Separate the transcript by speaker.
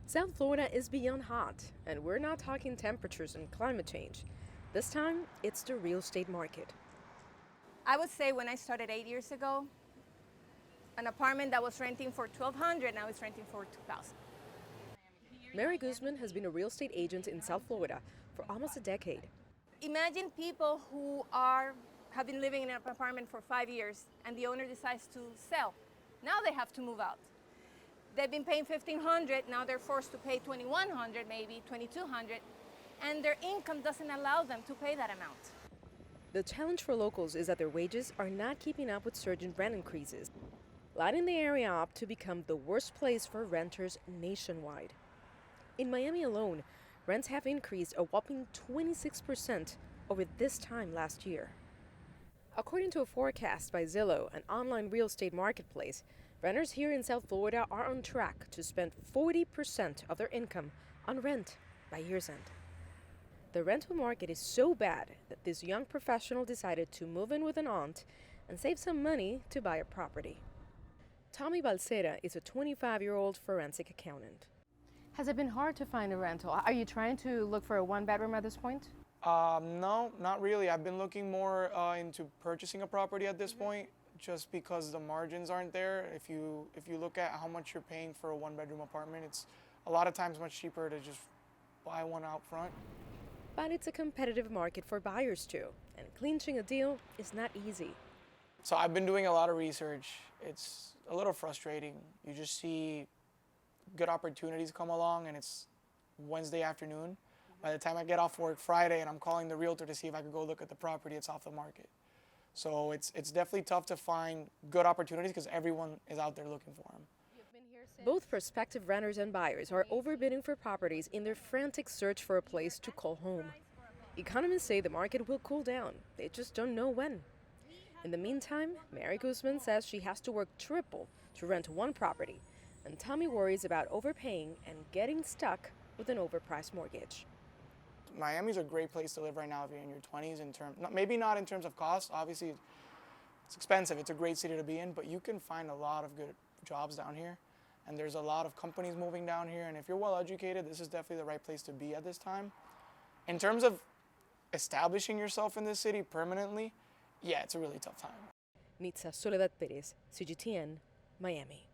Speaker 1: South Florida is beyond hot, and we're not talking temperatures and climate change. This time, it's the real estate market.
Speaker 2: I would say when I started 8 years ago, an apartment that was renting for $1,200 now is renting for $2,000.
Speaker 1: Mary Guzman has been a real estate agent in South Florida for almost a decade.
Speaker 2: Imagine people who have been living in an apartment for 5 years and the owner decides to sell. Now they have to move out. They've been paying $1,500, now they're forced to pay $2,100, maybe $2,200, and their income doesn't allow them to pay that amount.
Speaker 1: The challenge for locals is that their wages are not keeping up with surging rent increases, lighting the area up to become the worst place for renters nationwide. In Miami alone, rents have increased a whopping 26% over this time last year. According to a forecast by Zillow, an online real estate marketplace, renters here in South Florida are on track to spend 40% of their income on rent by year's end. The rental market is so bad that this young professional decided to move in with an aunt and save some money to buy a property. Tommy Balcera is a 25-year-old forensic accountant. Has it been hard to find a rental? Are you trying to look for a one-bedroom at this point?
Speaker 3: No, not really. I've been looking more into purchasing a property at this point, just because the margins aren't there. If you look at how much you're paying for a one-bedroom apartment, it's a lot of times much cheaper to just buy one out front.
Speaker 1: But it's a competitive market for buyers too, and clinching a deal is not easy.
Speaker 3: So I've been doing a lot of research. It's a little frustrating. You just see good opportunities come along and it's Wednesday afternoon. By the time I get off work Friday and I'm calling the realtor to see if I could go look at the property, it's off the market. So it's definitely tough to find good opportunities because everyone is out there looking for them.
Speaker 1: Both prospective renters and buyers are overbidding for properties in their frantic search for a place to call home. Economists say the market will cool down. They just don't know when. In the meantime, Mary Guzman says she has to work triple to rent one property, and Tommy worries about overpaying and getting stuck with an overpriced mortgage.
Speaker 3: Miami's a great place to live right now if you're in your 20s maybe not in terms of cost. Obviously, it's expensive. It's a great city to be in, but you can find a lot of good jobs down here. And there's a lot of companies moving down here. And if you're well educated, this is definitely the right place to be at this time. In terms of establishing yourself in this city permanently, yeah, it's a really tough time.
Speaker 1: Nitza, Soledad, Perez, CGTN, Miami.